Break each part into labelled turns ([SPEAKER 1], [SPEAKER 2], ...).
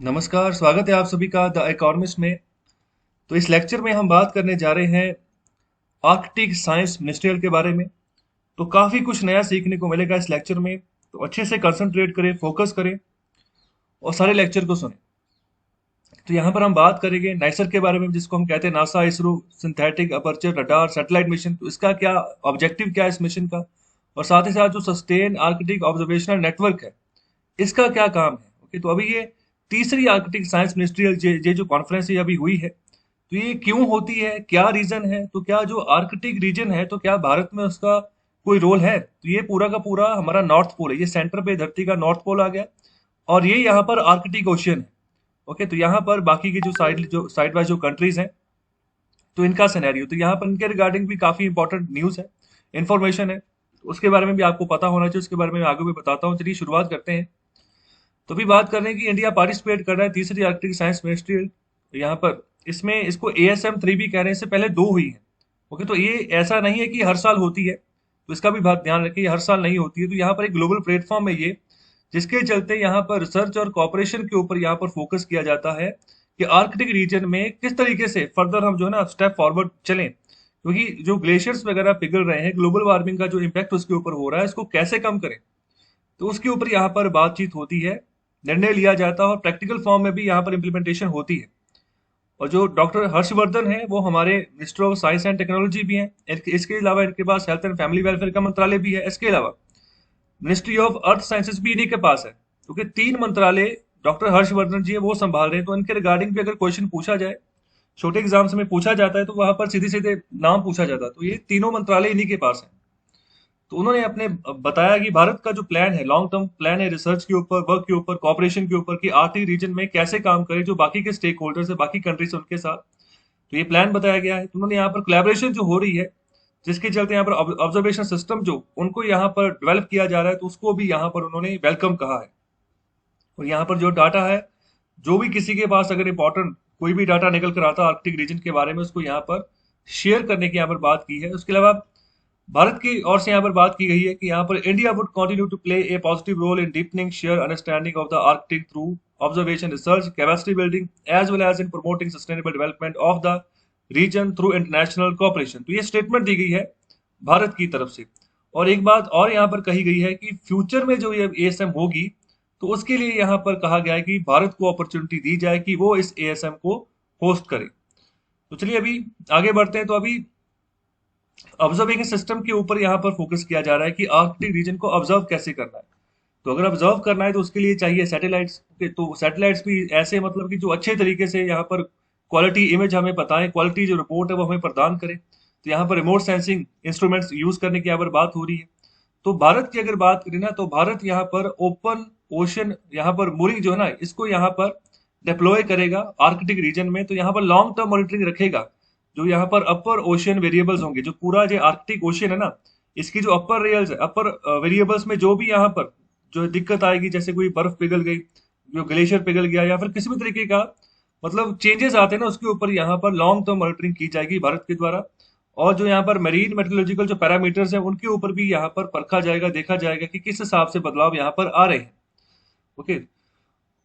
[SPEAKER 1] नमस्कार, स्वागत है आप सभी का द इकोनॉमिस्ट में। तो इस लेक्चर में हम बात करने जा रहे हैं आर्कटिक साइंस मिनिस्ट्रियल के बारे में। तो काफ़ी कुछ नया सीखने को मिलेगा इस लेक्चर में, तो अच्छे से कंसंट्रेट करें, फोकस करें और सारे लेक्चर को सुनें। तो यहाँ पर हम बात करेंगे नाइसर के बारे में, जिसको हम कहते हैं NASA ISRO synthetic aperture radar satellite mission. तो इसका क्या ऑब्जेक्टिव क्या है इस मिशन का, और साथ ही साथ जो सस्टेन आर्कटिक ऑब्जर्वेशनल नेटवर्क है, इसका क्या काम है। ओके, तो अभी ये तीसरी आर्कटिक साइंस मिनिस्ट्रियल ये जो कॉन्फ्रेंस ये अभी हुई है, तो ये क्यों होती है, क्या रीजन है, तो क्या जो आर्कटिक रीजन है तो क्या भारत में उसका कोई रोल है। तो ये पूरा का पूरा हमारा नॉर्थ पोल है, ये सेंटर पे धरती का नॉर्थ पोल आ गया और ये यहाँ पर आर्कटिक ओशियन है। ओके, तो यहाँ पर बाकी की जो साइड वाइज जो कंट्रीज हैं, तो इनका सिनेरियो, तो यहाँ पर इनके रिगार्डिंग भी काफी इंपॉर्टेंट न्यूज है, इंफॉर्मेशन है, तो उसके बारे में भी आपको पता होना चाहिए। उसके बारे में मैं आगे भी बताता हूँ। चलिए शुरुआत करते हैं। तो भी बात कर रहे हैं कि इंडिया पार्टिसिपेट कर रहा है तीसरी आर्कटिक साइंस मिनिस्ट्रियल, यहाँ पर इसमें इसको ASM 3 भी कह रहे हैं, इससे पहले दो हुई है। ओके, तो ये ऐसा नहीं है कि हर साल होती है, तो इसका भी बात ध्यान रखें, ये हर साल नहीं होती है। तो यहाँ पर एक ग्लोबल प्लेटफॉर्म है ये, जिसके चलते यहाँ पर रिसर्च और कॉपरेशन के ऊपर यहाँ पर फोकस किया जाता है कि आर्कटिक रीजन में किस तरीके से फर्दर हम जो है ना स्टेप फॉरवर्ड चलें, क्योंकि जो ग्लेशियर्स वगैरह पिघल रहे हैं, ग्लोबल वार्मिंग का जो इम्पैक्ट उसके ऊपर हो रहा है, इसको कैसे कम करें, तो उसके ऊपर यहाँ पर बातचीत होती है, निर्णय लिया जाता है और प्रैक्टिकल फॉर्म में भी यहाँ पर इम्प्लीमेंटेशन होती है। और जो डॉक्टर हर्षवर्धन है वो हमारे minister of science and technology भी हैं। इसके अलावा इनके पास हेल्थ एंड फैमिली वेलफेयर का मंत्रालय भी है। इसके अलावा मिनिस्ट्री ऑफ अर्थ साइंसेज भी इन्हीं के पास है, क्योंकि तीन मंत्रालय डॉक्टर हर्षवर्धन जी है वो संभाल रहे हैं। तो इनके रिगार्डिंग भी अगर क्वेश्चन पूछा जाए, छोटे एग्जाम्स में पूछा जाता है, तो वहां पर सीधे सीधे नाम पूछा जाता है। तो ये तीनों मंत्रालय इन्हीं के पास है। तो उन्होंने अपने बताया कि भारत का जो प्लान है, लॉन्ग टर्म प्लान है, रिसर्च के ऊपर, वर्क के ऊपर, कॉपरेशन के ऊपर, कि आर्कटिक रीजन में कैसे काम करें, जो बाकी के स्टेक होल्डर्स है, बाकी कंट्रीज उनके साथ। तो ये प्लान बताया गया है। तो उन्होंने यहाँ पर कोलैबोरेशन जो हो रही है, जिसके चलते यहाँ पर ऑब्जर्वेशन सिस्टम जो उनको यहाँ पर डेवलप किया जा रहा है, तो उसको भी यहाँ पर उन्होंने वेलकम कहा है। और यहाँ पर जो डाटा है, जो भी किसी के पास अगर इंपॉर्टेंट कोई भी डाटा निकल कर आता है आर्कटिक रीजन के बारे में, उसको यहाँ पर शेयर करने की यहाँ पर बात की है। उसके अलावा भारत की ओर से यहाँ पर बात की गई है कि यहाँ पर India would continue to play a positive role in deepening share understanding of the Arctic through observation research capacity building as well as in promoting sustainable development of the region through international cooperation. तो ये statement दी गई है भारत की तरफ से। और एक बात और यहाँ पर कही गई है कि फ्यूचर में जो ये ASM होगी, तो उसके लिए यहाँ पर कहा गया है कि भारत को अपॉर्चुनिटी दी जाए कि वो इस ASM को होस्ट करे। तो चलिए अभी आगे बढ़ते हैं। तो अभी ऑब्जर्वेशन सिस्टम के ऊपर यहाँ पर फोकस किया जा रहा है कि आर्कटिक रीजन को ऑब्जर्व कैसे करना है। तो अगर ऑब्जर्व करना है तो उसके लिए चाहिए सैटेलाइट्स। तो सैटेलाइट्स भी ऐसे मतलब कि जो अच्छे तरीके से यहाँ पर क्वालिटी इमेज हमें बताएं, क्वालिटी जो रिपोर्ट है वो हमें प्रदान करें। तो यहाँ पर रिमोट सेंसिंग इंस्ट्रूमेंट्स यूज करने की यहाँ पर बात हो रही है। तो भारत की अगर बात करें ना, तो भारत यहाँ पर ओपन ओशन यहाँ पर मूरिंग जो है ना, इसको यहाँ पर डिप्लॉय करेगा आर्कटिक रीजन में। तो यहाँ पर लॉन्ग टर्म मॉनिटरिंग रखेगा। जो यहाँ पर अपर ओशियन वेरिएबल्स होंगे, जो पूरा जो आर्कटिक ओशियन है ना, इसकी जो अपर रेयल्स है, अपर वेरिएबल्स में जो भी यहाँ पर जो दिक्कत आएगी, जैसे कोई बर्फ पिघल गई, जो ग्लेशियर पिघल गया, या फिर किसी भी तरीके का मतलब चेंजेस आते हैं ना, उसके ऊपर यहाँ पर लॉन्ग टर्म मॉनिटरिंग की जाएगी भारत के द्वारा। और जो यहाँ पर मरीन मेट्रोलॉजिकल जो पैरामीटर्स हैं, उनके ऊपर भी यहाँ पर परखा जाएगा, देखा जाएगा कि किस हिसाब से बदलाव यहाँ पर आ रहे हैं। ओके,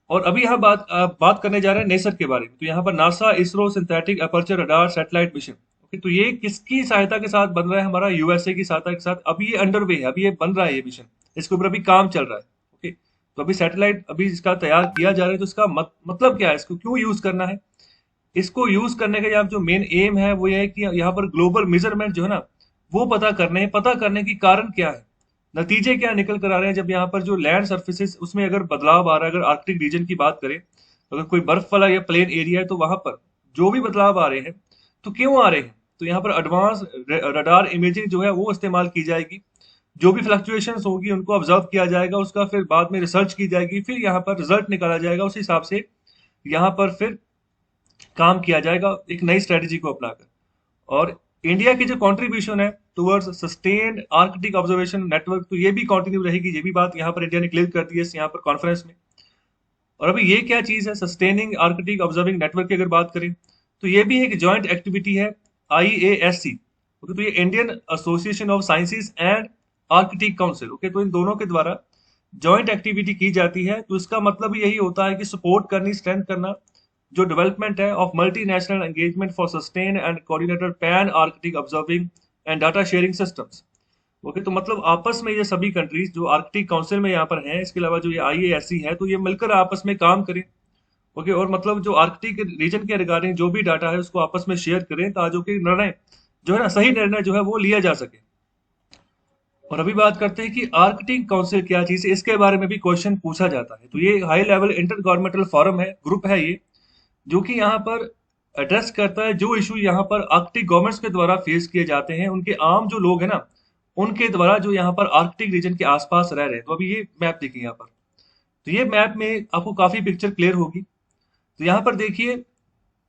[SPEAKER 1] और अभी यहाँ बात करने जा रहे हैं नेसर के बारे में। तो यहाँ पर NASA ISRO synthetic aperture radar satellite mission. Okay, तो ये किसकी सहायता के साथ बन रहा है, हमारा USA की सहायता के साथ। अभी ये अंडर वे है, अभी ये बन रहा है ये मिशन, इसके ऊपर अभी काम चल रहा है। ओके, तो अभी सैटेलाइट अभी इसका तैयार किया जा रहा है। तो इसका मतलब क्या है, इसको क्यों यूज करना है। इसको यूज करने का यहाँ जो मेन एम है वो ये है कि यहाँ पर ग्लोबल मेजरमेंट जो है ना, वो पता करने की कारण क्या है, नतीजे क्या निकल कर आ रहे हैं। जब यहाँ पर जो लैंड सर्फेसिस उसमें अगर बदलाव आ रहा है, अगर आर्कटिक रीजन की बात करें, अगर कोई बर्फ वाला या प्लेन एरिया है, तो वहां पर जो भी बदलाव आ रहे हैं, तो क्यों आ रहे हैं। तो यहाँ पर एडवांस रडार इमेजिंग जो है वो इस्तेमाल की जाएगी। जो भी फ्लक्चुएशंस होगी उनको ऑब्जर्व किया जाएगा, उसका फिर बाद में रिसर्च की जाएगी, फिर यहाँ पर रिजल्ट निकाला जाएगा। उस हिसाब से यहाँ पर फिर काम किया जाएगा एक नई स्ट्रेटेजी को अपनाकर। और इंडिया की जो कंट्रीब्यूशन है towards sustained Arctic observation network, तो ये भी कंटिन्यू रहेगी। ये भी बात यहाँ पर इंडिया ने क्लियर कर दी है इस यहाँ पर कॉन्फ्रेंस में। और अभी ये क्या चीज है, सस्टेनिंग आर्कटिक ऑब्जर्विंग नेटवर्क की अगर बात करें, तो ये भी एक जॉइंट एक्टिविटी है IASC। ओके, तो ये Indian association of sciences and Arctic council, okay, तो इन दोनों के द्वारा जॉइंट एक्टिविटी की जाती है, तो इसका मतलब यही होता है कि सपोर्ट करनी, स्ट्रेंथ करना जो डेवलपमेंट है of multinational engagement for sustain and coordinated pan Arctic observing and data sharing systems. Okay, तो मतलब आपस में ये सभी कंट्रीज जो आर्कटिक काउंसिल में यहाँ पर हैं, इसके अलावा जो ये IASC है, तो ये मिलकर आपस में काम करें। ओके, और मतलब जो आर्कटिक रीजन के रिगार्डिंग जो भी डाटा है उसको आपस में शेयर करें, ताकि कि निर्णय जो है ना, सही निर्णय जो है वो लिया जा सके। और अभी बात करते हैं कि आर्कटिक काउंसिल क्या चीज है, इसके बारे में भी क्वेश्चन पूछा जाता है। तो ये high level inter governmental forum है, ग्रुप है ये, जो कि यहाँ पर एड्रेस करता है जो इशू यहाँ पर आर्कटिक गवर्नमेंट्स के द्वारा फेस किए जाते हैं, उनके आम जो लोग हैं ना, उनके द्वारा जो यहाँ पर आर्कटिक रीजन के आसपास रह रहे हैं। तो अभी ये मैप देखिए यहाँ पर, तो ये मैप में आपको काफी पिक्चर क्लियर होगी। तो यहाँ पर देखिए,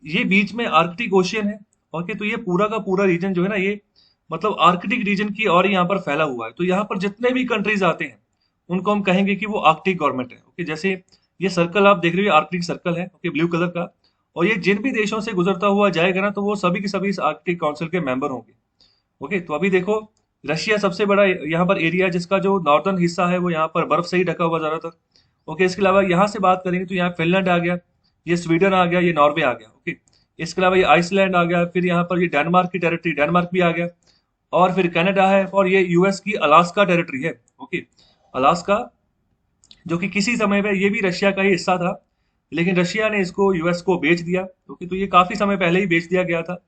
[SPEAKER 1] ये बीच में आर्कटिक ओशियन है। ओके, तो ये पूरा का पूरा रीजन जो है ना, ये मतलब आर्कटिक रीजन की और यहाँ पर फैला हुआ है। तो यहाँ पर जितने भी कंट्रीज आते हैं उनको हम कहेंगे कि वो आर्कटिक गवर्नमेंट है। ओके, जैसे ये सर्कल आप देख रहे हो, आर्कटिक सर्कल है, ओके, ब्लू कलर का। और ये जिन भी देशों से गुजरता हुआ जाएगा ना, तो वो सभी के सभी इस आर्कटिक काउंसिल के मेंबर होंगे। ओके, तो अभी देखो, रशिया सबसे बड़ा यहाँ पर एरिया है, जिसका जो नॉर्दर्न हिस्सा है वो यहाँ पर बर्फ से ही ढका हुआ ज्यादातर। ओके, इसके अलावा यहाँ से बात करेंगे तो यहाँ फिनलैंड आ गया, ये स्वीडन आ गया, ये नॉर्वे आ गया। ओके, इसके अलावा ये आइसलैंड आ गया, फिर यहाँ पर ये डेनमार्क की टेरिटरी, डेनमार्क भी आ गया। और फिर कनाडा है, और ये यूएस की अलास्का टेरिटरी है। ओके, अलास्का, जो कि किसी समय में ये भी रशिया का ही हिस्सा था, लेकिन रशिया ने इसको यूएस को बेच दिया। ओके, तो ये काफी समय पहले ही बेच दिया गया था,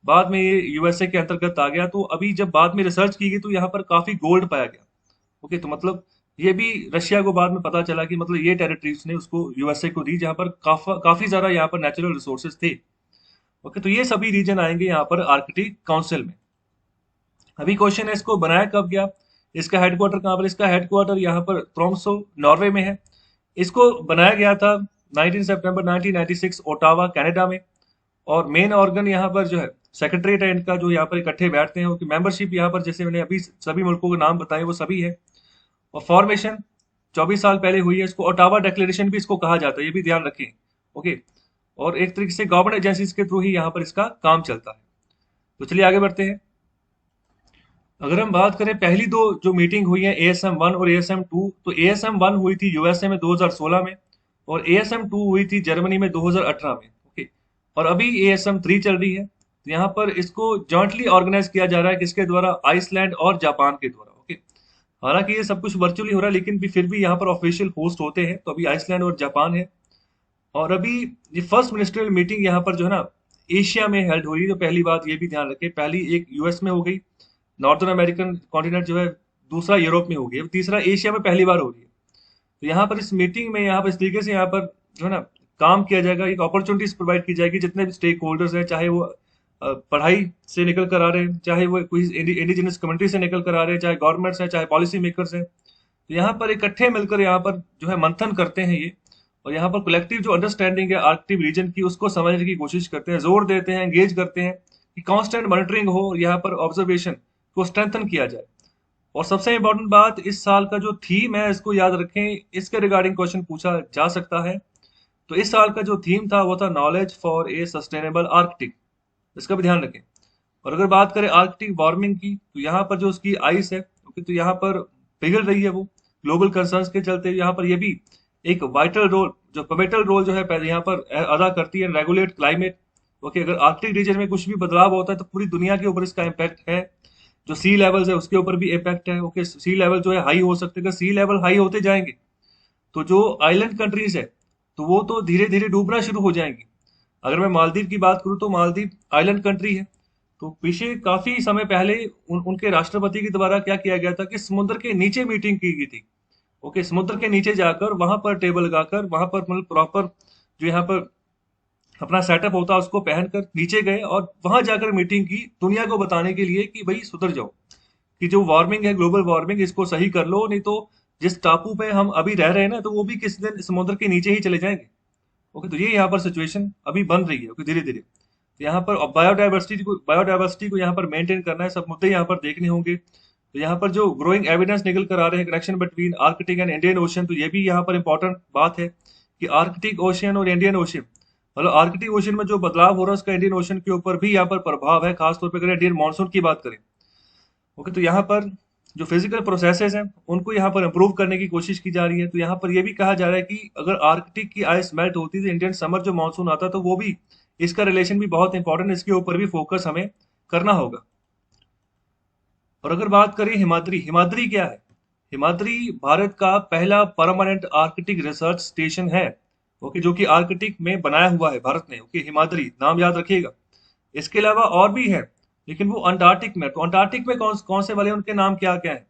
[SPEAKER 1] बाद में ये यूएसए के अंतर्गत आ गया। तो अभी जब बाद में रिसर्च की गई तो यहाँ पर काफी गोल्ड पाया गया। ओके, तो मतलब ये भी रशिया को बाद में पता चला कि मतलब ये टेरिटरीज ने उसको यूएसए को दी, जहाँ पर काफी ज्यादा यहाँ पर नेचुरल रिसोर्सेज थे। ओके, तो ये सभी रीजन आएंगे यहाँ पर आर्कटिक काउंसिल में। अभी क्वेश्चन है, इसको बनाया कब गया, इसका हेडक्वार्टर कहाँ पर, इसका हेडक्वार्टर यहाँ पर ट्रोम्सो, नॉर्वे में है। इसको बनाया गया था 19 सितंबर 1996 ओटावा, कनाडा में। और मेन ऑर्गन यहाँ पर जो है सेक्रेटरीट है इनका, जो यहाँ पर इकट्ठे बैठते हैं। उनकी मेंबरशिप यहाँ पर जैसे मैंने अभी सभी मुल्कों के नाम बताए वो सभी है। और फॉर्मेशन 24 साल पहले हुई है। इसको ओटावा डिक्लेरेशन भी इसको कहा जाता है, ये भी ध्यान रखें। ओके, और एक तरीके से गवर्नमेंट एजेंसीज के थ्रू ही यहाँ पर इसका काम चलता है। तो चलिए आगे बढ़ते हैं। अगर हम बात करें पहली दो जो मीटिंग हुई है, ASM 1 और ASM 2, तो ASM 1 हुई थी यूएसए में 2016 में, और ASM 2 हुई थी जर्मनी में 2018 में। ओके, और अभी ASM 3 चल रही है। तो यहाँ पर इसको जॉइंटली ऑर्गेनाइज किया जा रहा है, किसके द्वारा, आइसलैंड और जापान के द्वारा। ओके, हालांकि ये सब कुछ वर्चुअली हो रहा है, लेकिन भी फिर भी यहाँ पर ऑफिशियल होस्ट होते हैं। तो अभी आइसलैंड और जापान है। और अभी ये फर्स्ट मिनिस्ट्रियल मीटिंग यहाँ पर जो है ना, एशिया में हेल्ड हो रही है। तो पहली बात ये भी ध्यान रखें, पहली एक यूएस में हो गई, नॉर्थन अमेरिकन कॉन्टिनेंट जो है, दूसरा यूरोप में हो गया, तीसरा एशिया में पहली बार हो रही है। तो यहाँ पर इस मीटिंग में यहाँ पर इस तरीके से यहाँ पर जो है ना काम किया जाएगा, एक अपॉर्चुनिटीज प्रोवाइड की जाएगी जितने भी स्टेक होल्डर्स हैं, चाहे वो पढ़ाई से निकल कर आ रहे हैं, चाहे वो कोई इंडिजिनस कम्युनिटी से निकल कर आ रहे हैं, चाहे गवर्नमेंट्स हैं, चाहे पॉलिसी मेकर्स हैं। तो यहाँ पर इकट्ठे मिलकर यहाँ पर जो है मंथन करते हैं ये, और यहाँ पर कलेक्टिव जो अंडरस्टैंडिंग है आर्कटिक रीजन की, उसको समझने की कोशिश करते हैं, जोर देते हैं, एंगेज करते हैं कि कांस्टेंट मॉनिटरिंग हो, यहाँ पर ऑब्जर्वेशन को स्ट्रेंथन किया जाए। और सबसे इंपॉर्टेंट बात, इस साल का जो थीम है इसको याद रखें, इसके रिगार्डिंग क्वेश्चन पूछा जा सकता है। तो इस साल का जो थीम था वो था knowledge for a sustainable Arctic, इसका भी ध्यान रखें। और अगर बात करें आर्कटिक वार्मिंग की, तो यहाँ पर जो उसकी आइस है, ओके, तो यहाँ पर पिघल रही है वो ग्लोबल कंसर्न्स के चलते। यहाँ पर ये भी एक वाइटल रोल, जो पिवटल रोल जो है यहाँ पर अदा करती है, रेगुलेट क्लाइमेट। ओके, अगर आर्कटिक रीजन में कुछ भी बदलाव होता है तो पूरी दुनिया के ऊपर इसका इम्पैक्ट है। जो सी लेवल्स है उसके ऊपर भी इम्पैक्ट है। ओके, सी लेवल जो है हाई हो सकते हैं, सी लेवल हाई होते जाएंगे तो जो आइलैंड कंट्रीज है तो वो तो धीरे धीरे डूबना शुरू हो जाएंगी। अगर मैं मालदीव की बात करूं तो मालदीव आइलैंड कंट्री है। तो पीछे काफी समय पहले उनके राष्ट्रपति के द्वारा क्या किया गया था कि समुद्र के नीचे मीटिंग की गई थी। ओके, समुद्र के नीचे जाकर वहां पर टेबल लगाकर, वहां पर मतलब प्रॉपर जो यहाँ पर अपना सेटअप होता है उसको पहनकर नीचे गए, और वहां जाकर मीटिंग की, दुनिया को बताने के लिए कि भाई सुधर जाओ, कि जो वार्मिंग है, ग्लोबल वार्मिंग, इसको सही कर लो, नहीं तो जिस टापू पे हम अभी रह रहे हैं ना, तो वो भी किसी दिन समुद्र के नीचे ही चले जाएंगे। ओके, तो ये यहाँ पर सिचुएशन अभी बन रही है। ओके, धीरे धीरे तो यहाँ पर बायोडाइवर्सिटी को यहाँ पर मेंटेन करना है, सब मुद्दे यहाँ पर देखने होंगे। तो यहाँ पर जो ग्रोइंग एविडेंस निकल कर आ रहे हैं connection between Arctic and Indian ocean, तो ये भी यहाँ पर इंपॉर्टेंट बात है कि आर्कटिक ओशियन और इंडियन ओशियन, मतलब आर्कटिक ओशन में जो बदलाव हो रहा है उसका इंडियन ओशन के ऊपर भी यहाँ पर प्रभाव है, खासतौर पर अगर इंडियन मानसून की बात करें। ओके, तो यहाँ पर जो फिजिकल प्रोसेसेस हैं उनको यहाँ पर इम्प्रूव करने की कोशिश की जा रही है। तो यहाँ पर ये भी कहा जा रहा है कि अगर आर्कटिक की आइस मेल्ट होती तो इंडियन समर जो मानसून आता तो वो भी, इसका रिलेशन भी बहुत इंपॉर्टेंट, इसके ऊपर भी फोकस हमें करना होगा। और अगर बात करें हिमाद्री, हिमाद्री क्या है? हिमाद्री भारत का पहला परमानेंट आर्कटिक रिसर्च स्टेशन है, ओके, जो कि आर्कटिक में बनाया हुआ है भारत ने। ओके, हिमाद्री नाम याद रखिएगा। इसके अलावा और भी है, लेकिन वो अंटार्कटिक में। तो अंटार्कटिक में कौन कौन से वाले हैं, उनके नाम क्या क्या है?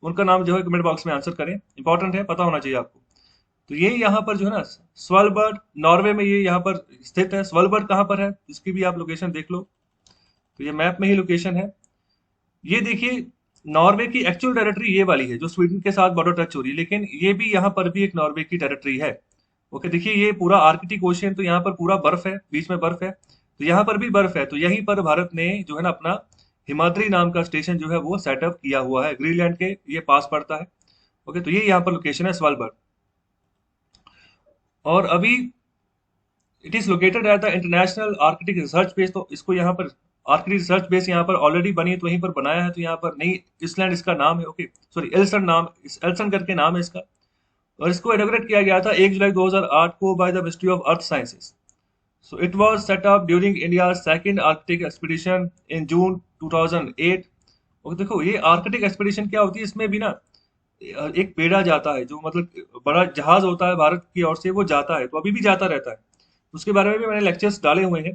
[SPEAKER 1] उनका नाम जो है कमेंट बॉक्स में आंसर करें, इंपॉर्टेंट है, पता होना चाहिए आपको। तो ये यहाँ पर जो है ना, स्वलबर्ड, नॉर्वे में ये यहाँ पर स्थित है। स्वलबर्ड कहाँ पर है, इसकी भी आप लोकेशन देख लो। तो ये मैप में ही लोकेशन है। ये देखिए, नॉर्वे की एक्चुअल टेरिटरी ये वाली है जो स्वीडन के साथ बॉर्डर टच हो रही है, लेकिन ये भी यहाँ पर भी एक नॉर्वे की टेरिटरी है। ओके, देखिए ये पूरा आर्कटिक ओशियन, तो यहाँ पर पूरा बर्फ है, बीच में बर्फ है, तो यहाँ पर भी बर्फ है। तो यहीं पर भारत ने जो है ना अपना हिमाद्री नाम का स्टेशन जो है वो सेटअप किया हुआ है, ग्रीनलैंड के ये पास पड़ता है। ओके, तो ये यहाँ पर लोकेशन है स्वालबर्ड। और अभी it is located at the international Arctic research base. तो इसको यहाँ पर आर्कटिक रिसर्च बेस यहाँ पर ऑलरेडी बनी है, तो वहीं पर बनाया है। तो यहाँ पर नई इसलैंड इसका नाम है। ओके, सॉरी, एल्सन नाम, एल्सन करके नाम है इसका। और इसको इनॉग्रेट किया गया था 1 जुलाई 2008 को by the ministry of earth sciences. So it was set up during India second Arctic expedition in June 2008। और देखो ये आर्कटिक एक्सपीडिशन क्या होती है, इसमें भी ना एक बेड़ा जाता है, जो मतलब बड़ा जहाज होता है भारत की ओर से, वो जाता है, तो अभी भी जाता रहता है। उसके बारे में भी मैंने लेक्चर्स डाले हुए हैं।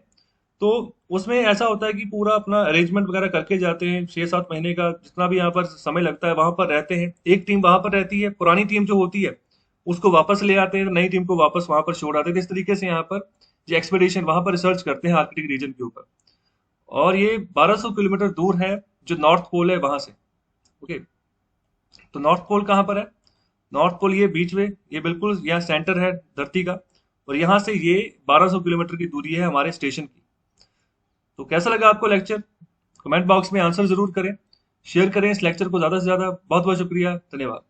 [SPEAKER 1] तो उसमें ऐसा होता है कि पूरा अपना अरेंजमेंट वगैरह करके जाते हैं, 6-7 महीने का जितना भी यहाँ पर समय लगता है वहां पर रहते हैं। एक टीम वहां पर रहती है, पुरानी टीम जो होती है उसको वापस ले आते हैं, नई टीम को वापस वहां पर छोड़ आते हैं। इस तरीके से यहाँ पर जो एक्सपेडिशन वहां पर रिसर्च करते हैं आर्कटिक रीजन के ऊपर। और ये 1200 किलोमीटर दूर है, जो नॉर्थ पोल है वहां से। ओके, तो नॉर्थ पोल कहाँ पर है? नॉर्थ पोल ये बीच में, ये बिल्कुल यहाँ सेंटर है धरती का, और यहाँ से ये 1200 किलोमीटर की दूरी है हमारे स्टेशन की। तो कैसा लगा आपको लेक्चर? कमेंट बॉक्स में आंसर जरूर करें, शेयर करें इस लेक्चर को ज्यादा से ज्यादा। बहुत बहुत शुक्रिया, धन्यवाद।